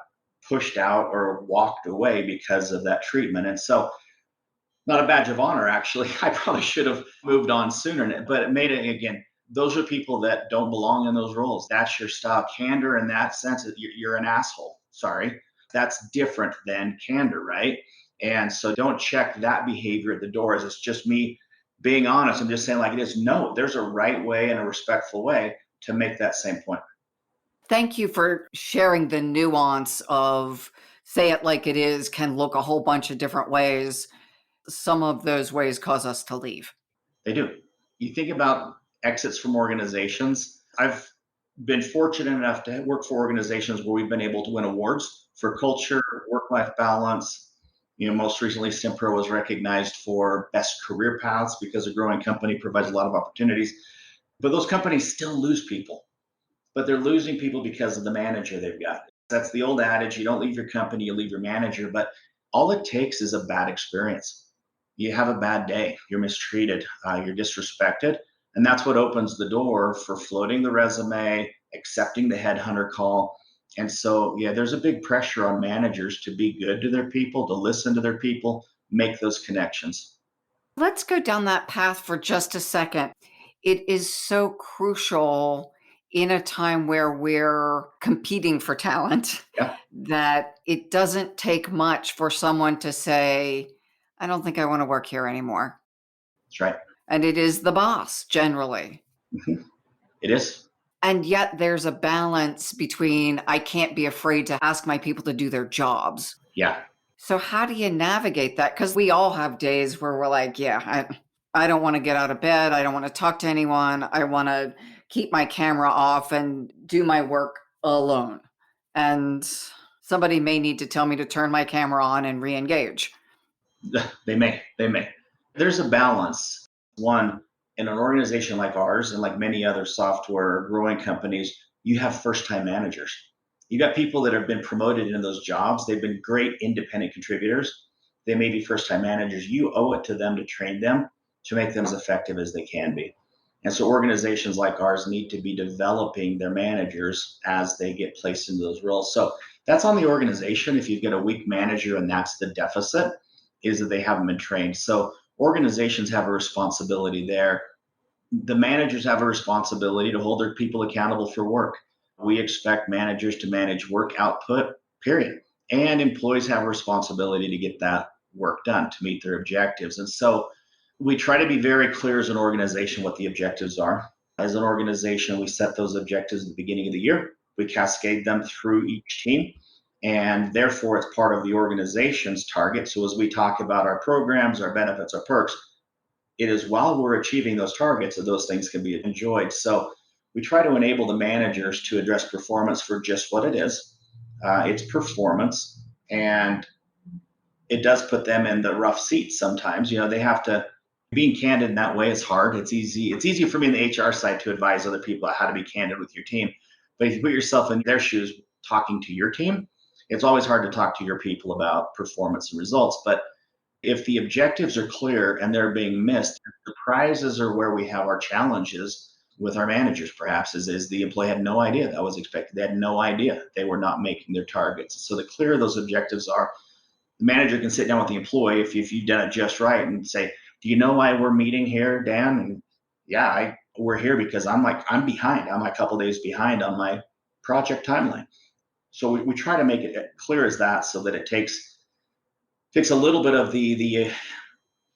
pushed out or walked away because of that treatment. And so, not a badge of honor, actually. I probably should have moved on sooner, but it made it, again, those are people that don't belong in those roles. That's your style. Candor, in that sense, you're an asshole. Sorry. That's different than candor, right? And so don't check that behavior at the door as it's just me being honest. I'm just saying like it is. No, there's a right way and a respectful way to make that same point. Thank you for sharing the nuance of say it like it is can look a whole bunch of different ways. Some of those ways cause us to leave. They do. You think about exits from organizations. I've been fortunate enough to work for organizations where we've been able to win awards for culture, work-life balance. Most recently, simPRO was recognized for best career paths because a growing company provides a lot of opportunities. But those companies still lose people, but they're losing people because of the manager they've got. That's the old adage, you don't leave your company, you leave your manager. But all it takes is a bad experience. You have a bad day, you're mistreated, you're disrespected. And that's what opens the door for floating the resume, accepting the headhunter call. And so, yeah, there's a big pressure on managers to be good to their people, to listen to their people, make those connections. Let's go down that path for just a second. It is so crucial in a time where we're competing for talent Yeah, that it doesn't take much for someone to say, I don't think I want to work here anymore. that's right. And it is the boss generally. Mhm. It is. And yet there's a balance between I can't be afraid to ask my people to do their jobs. Yeah. So how do you navigate that? Because we all have days where we're like, yeah, I don't want to get out of bed. I don't want to talk to anyone. I want to keep my camera off and do my work alone. And somebody may need to tell me to turn my camera on and re-engage. They may. There's a balance. One, in an organization like ours and like many other software growing companies, you have first time managers. You got people that have been promoted into those jobs. They've been great independent contributors. They may be first time managers. You owe it to them to train them to make them as effective as they can be. And so organizations like ours need to be developing their managers as they get placed into those roles. So that's on the organization. If you've got a weak manager and that's the deficit, is that they haven't been trained. So organizations have a responsibility there. The managers have a responsibility to hold their people accountable for work. We expect managers to manage work output, period. And employees have a responsibility to get that work done to meet their objectives. And so we try to be very clear as an organization what the objectives are. As an organization, we set those objectives at the beginning of the year. We cascade them through each team, and therefore it's part of the organization's target. So as we talk about our programs, our benefits, our perks, it is while we're achieving those targets that those things can be enjoyed. So we try to enable the managers to address performance for just what it is. It's performance, and it does put them in the rough seats sometimes. They have to. Being candid in that way is hard. It's easy. It's easy for me on the HR side to advise other people on how to be candid with your team. But if you put yourself in their shoes talking to your team, it's always hard to talk to your people about performance and results. But if the objectives are clear and they're being missed, surprises are where we have our challenges with our managers, perhaps, is the employee had no idea that was expected. They had no idea they were not making their targets. So the clearer those objectives are, the manager can sit down with the employee if you've done it just right and say, do you know why we're meeting here, Dan? And yeah, we're here because I'm behind. I'm a couple days behind on my project timeline. So we try to make it clear as that so that it takes a little bit of the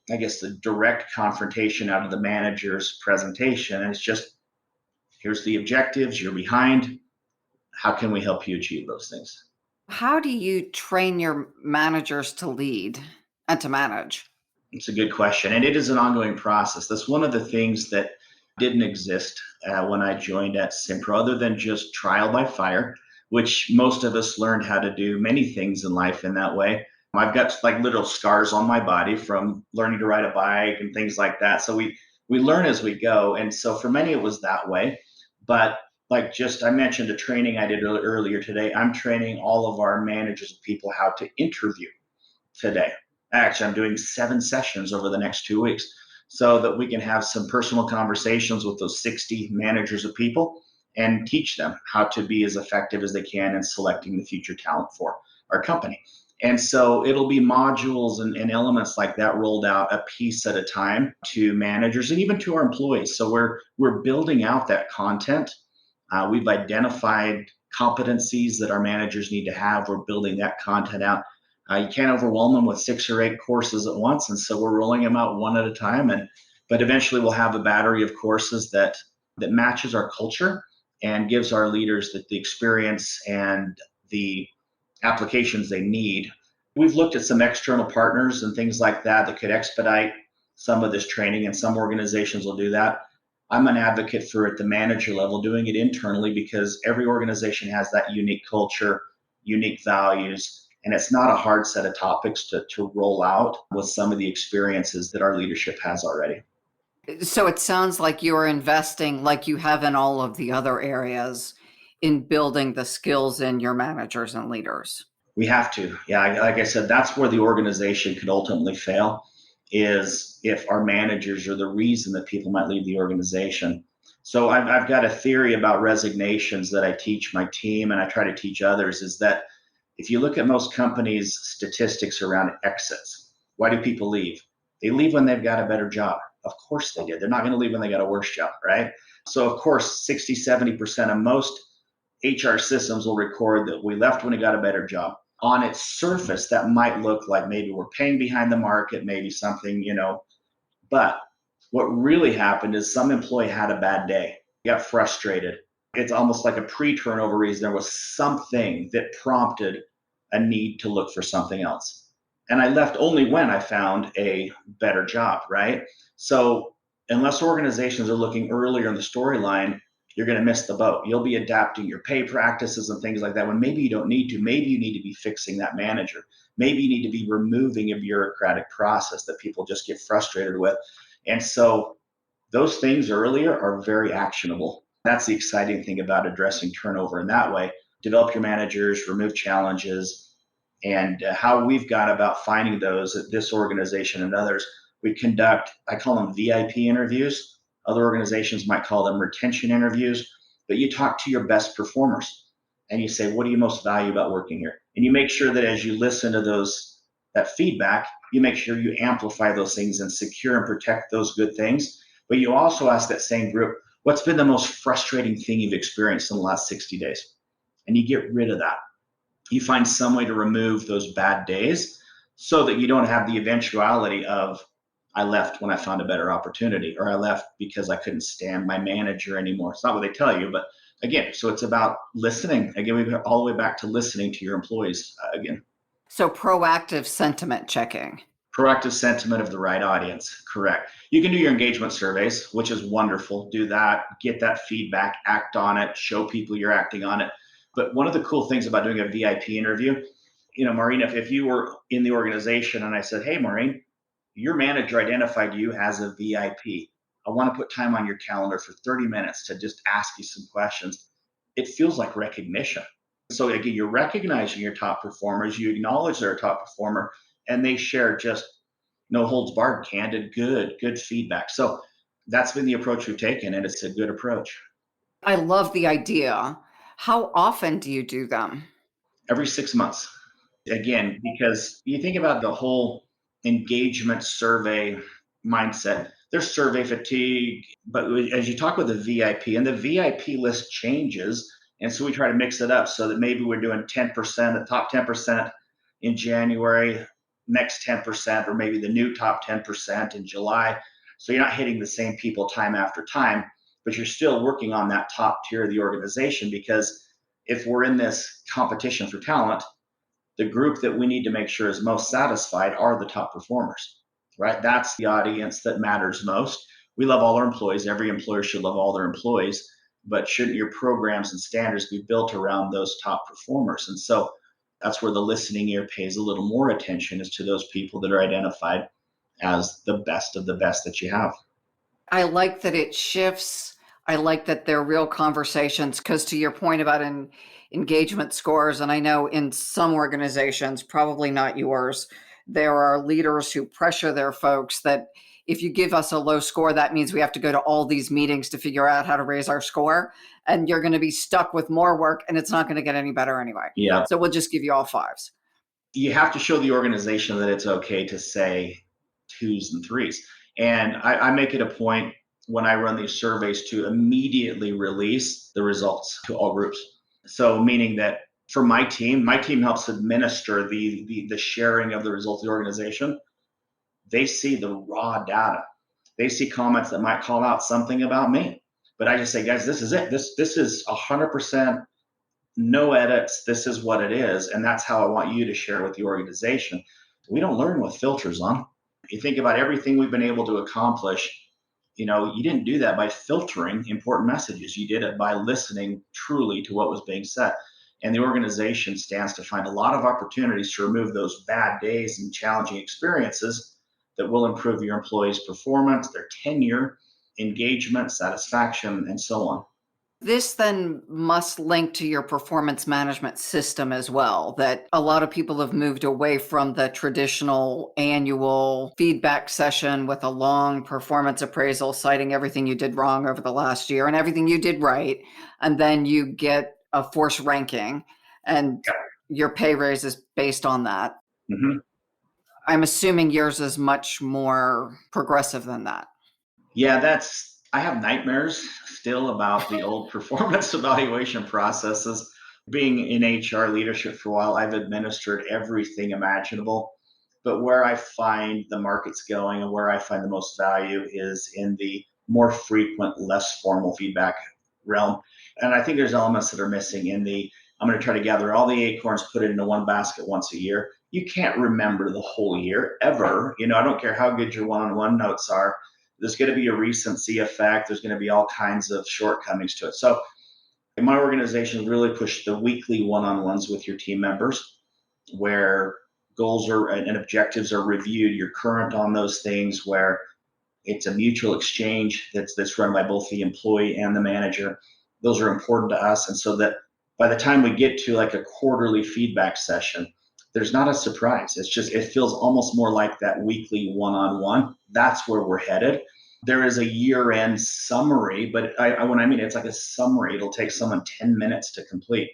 I guess the direct confrontation out of the manager's presentation. And it's just, here's the objectives, you're behind. How can we help you achieve those things? How do you train your managers to lead and to manage? It's a good question. And it is an ongoing process. That's one of the things that didn't exist when I joined at simPRO, other than just trial by fire, which most of us learned how to do many things in life in that way. I've got like little scars on my body from learning to ride a bike and things like that. So we learn as we go. And so for many, it was that way. But like just I mentioned a training I did earlier today, I'm training all of our managers of people how to interview today. Actually, I'm doing 7 sessions over the next 2 weeks so that we can have some personal conversations with those 60 managers of people and teach them how to be as effective as they can in selecting the future talent for our company. And so it'll be modules and elements like that rolled out a piece at a time to managers and even to our employees. So we're building out that content. We've identified competencies that our managers need to have. We're building that content out. You can't overwhelm them with 6 or 8 courses at once, and so we're rolling them out one at a time. But eventually, we'll have a battery of courses that matches our culture and gives our leaders the experience and the applications they need. We've looked at some external partners and things like that could expedite some of this training, and some organizations will do that. I'm an advocate for at the manager level doing it internally because every organization has that unique culture, unique values, and it's not a hard set of topics to roll out with some of the experiences that our leadership has already. So it sounds like you're investing, like you have in all of the other areas, in building the skills in your managers and leaders. We have to. Yeah, like I said, that's where the organization could ultimately fail, is if our managers are the reason that people might leave the organization. So I've got a theory about resignations that I teach my team and I try to teach others, is that if you look at most companies' statistics around exits, why do people leave? They leave when they've got a better job. Of course they did. They're not going to leave when they got a worse job, right? So of course, 60, 70% of most HR systems will record that we left when we got a better job. On its surface, that might look like maybe we're paying behind the market, maybe something, but what really happened is some employee had a bad day, got frustrated. It's almost like a pre-turnover reason. There was something that prompted a need to look for something else. And I left only when I found a better job, right? So unless organizations are looking earlier in the storyline, you're going to miss the boat. You'll be adapting your pay practices and things like that when maybe you don't need to. Maybe you need to be fixing that manager. Maybe you need to be removing a bureaucratic process that people just get frustrated with. And so those things earlier are very actionable. That's the exciting thing about addressing turnover in that way. Develop your managers, remove challenges, and how we've got about finding those at this organization and others. We conduct, I call them VIP interviews. Other organizations might call them retention interviews, but you talk to your best performers and you say, what do you most value about working here? And you make sure that as you listen to that feedback, you make sure you amplify those things and secure and protect those good things. But you also ask that same group, what's been the most frustrating thing you've experienced in the last 60 days? And you get rid of that. You find some way to remove those bad days so that you don't have the eventuality of, I left when I found a better opportunity, or I left because I couldn't stand my manager anymore. It's not what they tell you, but again, so it's about listening. Again, we go all the way back to listening to your employees again. So proactive sentiment checking. Proactive sentiment of the right audience. Correct. You can do your engagement surveys, which is wonderful. Do that, get that feedback, act on it, show people you're acting on it. But one of the cool things about doing a VIP interview, Maureen, if you were in the organization and I said, hey, Maureen, your manager identified you as a VIP. I want to put time on your calendar for 30 minutes to just ask you some questions. It feels like recognition. So again, you're recognizing your top performers, you acknowledge they're a top performer, and they share just no holds barred, candid, good feedback. So that's been the approach we've taken, and it's a good approach. I love the idea. How often do you do them? Every 6 months. Again, because you think about the whole engagement survey mindset, there's survey fatigue, but as you talk with the VIP, and the VIP list changes, and so we try to mix it up so that maybe we're doing 10%, the top 10% in January, next 10%, or maybe the new top 10% in July. So you're not hitting the same people time after time, but you're still working on that top tier of the organization, because if we're in this competition for talent, the group that we need to make sure is most satisfied are the top performers, right? That's the audience that matters most. We love all our employees. Every employer should love all their employees, but shouldn't your programs and standards be built around those top performers? And so that's where the listening ear pays a little more attention, is to those people that are identified as the best of the best that you have. I like that it shifts. I like that they're real conversations because, to your point about engagement scores, and I know in some organizations, probably not yours, there are leaders who pressure their folks that if you give us a low score, that means we have to go to all these meetings to figure out how to raise our score. And you're going to be stuck with more work and it's not going to get any better anyway. Yeah. So we'll just give you all fives. You have to show the organization that it's okay to say twos and threes. And I make it a point when I run these surveys to immediately release the results to all groups. So meaning that for my team helps administer the sharing of the results of the organization. They see the raw data. They see comments that might call out something about me. But I just say, guys, this is it. This is 100% no edits. This is what it is. And that's how I want you to share with the organization. We don't learn with filters on. You think about everything we've been able to accomplish, you didn't do that by filtering important messages. You did it by listening truly to what was being said. And the organization stands to find a lot of opportunities to remove those bad days and challenging experiences that will improve your employees' performance, their tenure, engagement, satisfaction, and so on. This then must link to your performance management system as well, that a lot of people have moved away from the traditional annual feedback session with a long performance appraisal citing everything you did wrong over the last year and everything you did right. And then you get a force ranking and your pay raise is based on that. Mm-hmm. I'm assuming yours is much more progressive than that. Yeah, I have nightmares still about the old performance evaluation processes. Being in HR leadership for a while, I've administered everything imaginable. But where I find the market's going and where I find the most value is in the more frequent, less formal feedback realm. And I think there's elements that are missing in I'm going to try to gather all the acorns, put it into one basket once a year. You can't remember the whole year ever. I don't care how good your one-on-one notes are. There's going to be a recency effect. There's going to be all kinds of shortcomings to it. So my organization really pushed the weekly one-on-ones with your team members, where goals and objectives are reviewed. You're current on those things, where it's a mutual exchange that's run by both the employee and the manager. Those are important to us. And so that by the time we get to like a quarterly feedback session, there's not a surprise. It feels almost more like that weekly one-on-one. That's where we're headed. There is a year-end summary, but when I mean it's like a summary, it'll take someone 10 minutes to complete.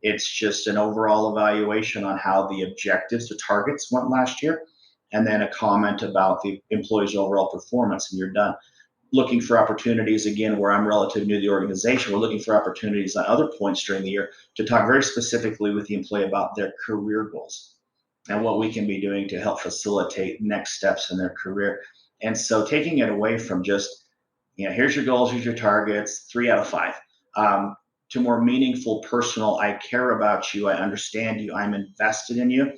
It's just an overall evaluation on how the objectives, the targets went last year, and then a comment about the employee's overall performance, and you're done. Looking for opportunities, again, where I'm relatively new to the organization, we're looking for opportunities on other points during the year to talk very specifically with the employee about their career goals and what we can be doing to help facilitate next steps in their career. And so taking it away from just, here's your goals, here's your targets, 3 out of 5, to more meaningful, personal, I care about you, I understand you, I'm invested in you.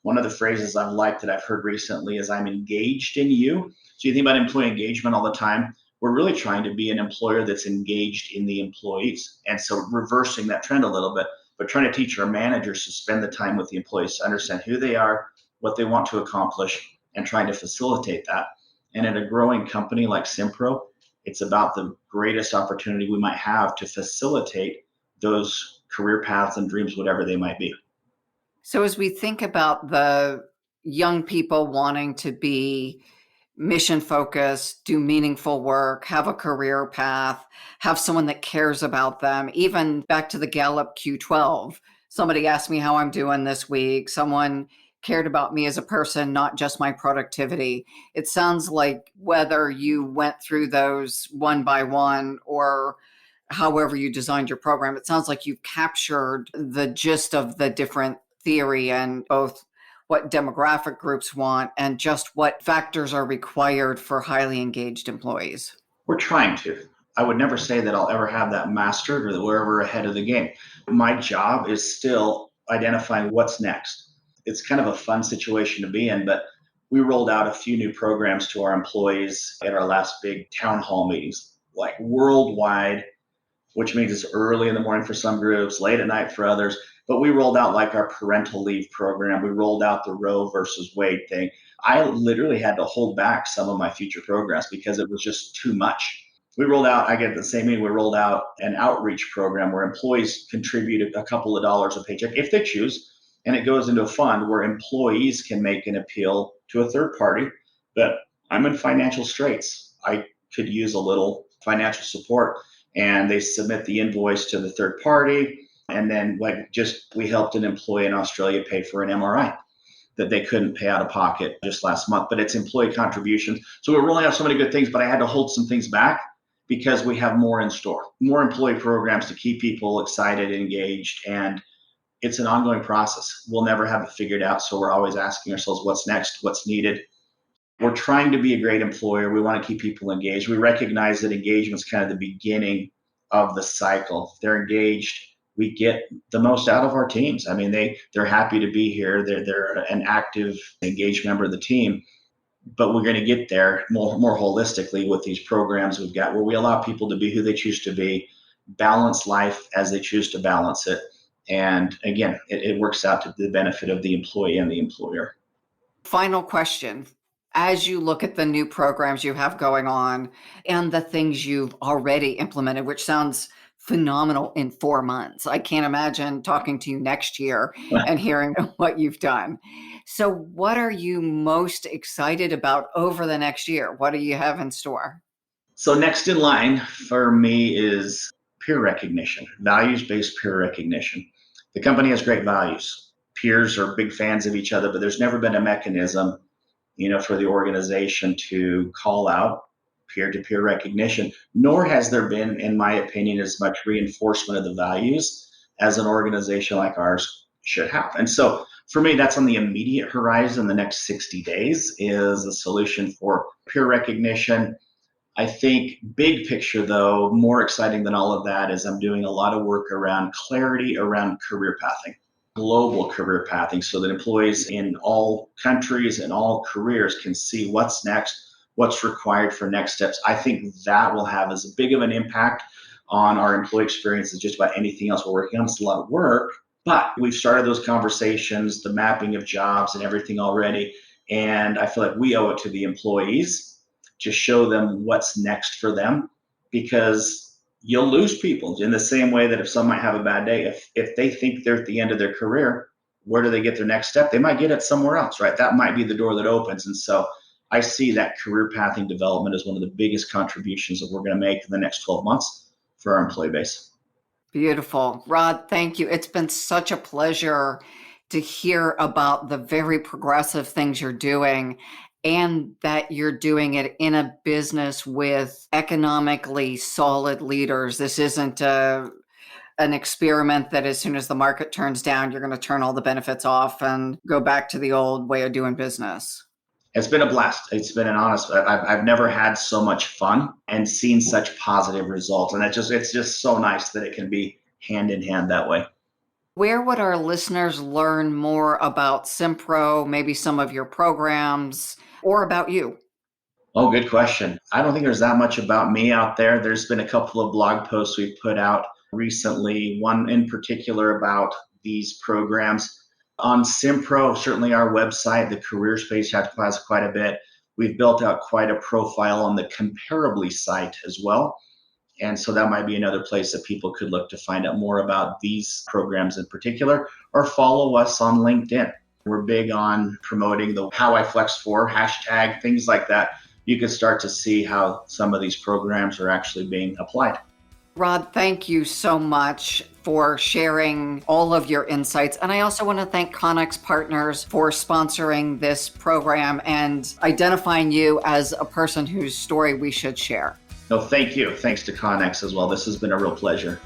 One of the phrases I've liked that I've heard recently is I'm engaged in you. So you think about employee engagement all the time. We're really trying to be an employer that's engaged in the employees. And so reversing that trend a little bit, but trying to teach our managers to spend the time with the employees to understand who they are, what they want to accomplish, and trying to facilitate that. And in a growing company like simPRO, it's about the greatest opportunity we might have to facilitate those career paths and dreams, whatever they might be. So, as we think about the young people wanting to be mission focused, do meaningful work, have a career path, have someone that cares about them, even back to the Gallup Q12, somebody asked me how I'm doing this week. Someone cared about me as a person, not just my productivity. It sounds like whether you went through those one by one or however you designed your program, it sounds like you've captured the gist of the different theory and both what demographic groups want and just what factors are required for highly engaged employees. We're trying to. I would never say that I'll ever have that mastered or that we're ever ahead of the game. My job is still identifying what's next. It's kind of a fun situation to be in, but we rolled out a few new programs to our employees at our last big town hall meetings, like worldwide, which means it's early in the morning for some groups, late at night for others. But we rolled out like our parental leave program. We rolled out the Roe versus Wade thing. I literally had to hold back some of my future programs because it was just too much. We rolled out, I get the same meeting, we rolled out an outreach program where employees contribute a couple of dollars a paycheck if they choose. And it goes into a fund where employees can make an appeal to a third party that I'm in financial straits. I could use a little financial support, and they submit the invoice to the third party. And then we helped an employee in Australia pay for an MRI that they couldn't pay out of pocket just last month, but it's employee contributions. So we're rolling out so many good things, but I had to hold some things back because we have more in store, more employee programs to keep people excited, engaged, and it's an ongoing process. We'll never have it figured out. So we're always asking ourselves, what's next? What's needed? We're trying to be a great employer. We want to keep people engaged. We recognize that engagement is kind of the beginning of the cycle. If they're engaged, we get the most out of our teams. I mean, they're happy to be here. They're an active, engaged member of the team. But we're going to get there more holistically with these programs we've got, where we allow people to be who they choose to be, balance life as they choose to balance it. And again, it works out to the benefit of the employee and the employer. Final question. As you look at the new programs you have going on and the things you've already implemented, which sounds phenomenal in 4 months, I can't imagine talking to you next year and hearing what you've done. So, what are you most excited about over the next year? What do you have in store? So next in line for me is peer recognition, values-based peer recognition. The company has great values. Peers are big fans of each other, but there's never been a mechanism, for the organization to call out peer-to-peer recognition, nor has there been, in my opinion, as much reinforcement of the values as an organization like ours should have. And so for me, that's on the immediate horizon. The next 60 days is a solution for peer recognition. I think big picture, though, more exciting than all of that is I'm doing a lot of work around clarity around career pathing, global career pathing, so that employees in all countries and all careers can see what's next, what's required for next steps. I think that will have as big of an impact on our employee experience as just about anything else we're working on. It's a lot of work, but we've started those conversations, the mapping of jobs and everything already. And I feel like we owe it to the employees to show them what's next for them, because you'll lose people in the same way that if some might have a bad day, if they think they're at the end of their career, where do they get their next step? They might get it somewhere else, right? That might be the door that opens. And so I see that career pathing development as one of the biggest contributions that we're going to make in the next 12 months for our employee base. Beautiful. Rod, thank you. It's been such a pleasure to hear about the very progressive things you're doing and that you're doing it in a business with economically solid leaders. This isn't an experiment that as soon as the market turns down, you're going to turn all the benefits off and go back to the old way of doing business. It's been a blast. It's been an honest, I've never had so much fun and seen such positive results. And it's just so nice that it can be hand in hand that way. Where would our listeners learn more about simPRO, maybe some of your programs, or about you? Oh, good question. I don't think there's that much about me out there. There's been a couple of blog posts we've put out recently, one in particular about these programs. On simPRO, certainly our website, the careers page has quite a bit. We've built out quite a profile on the Comparably site as well. And so that might be another place that people could look to find out more about these programs in particular, or follow us on LinkedIn. We're big on promoting the How I Flex For hashtag, things like that. You can start to see how some of these programs are actually being applied. Rod, thank you so much for sharing all of your insights. And I also want to thank Connex Partners for sponsoring this program and identifying you as a person whose story we should share. No, thank you. Thanks to Connex as well. This has been a real pleasure.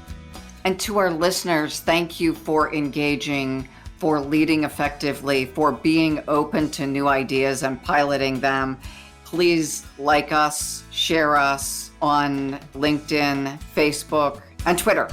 And to our listeners, thank you for engaging, for leading effectively, for being open to new ideas and piloting them. Please like us, share us on LinkedIn, Facebook, and Twitter.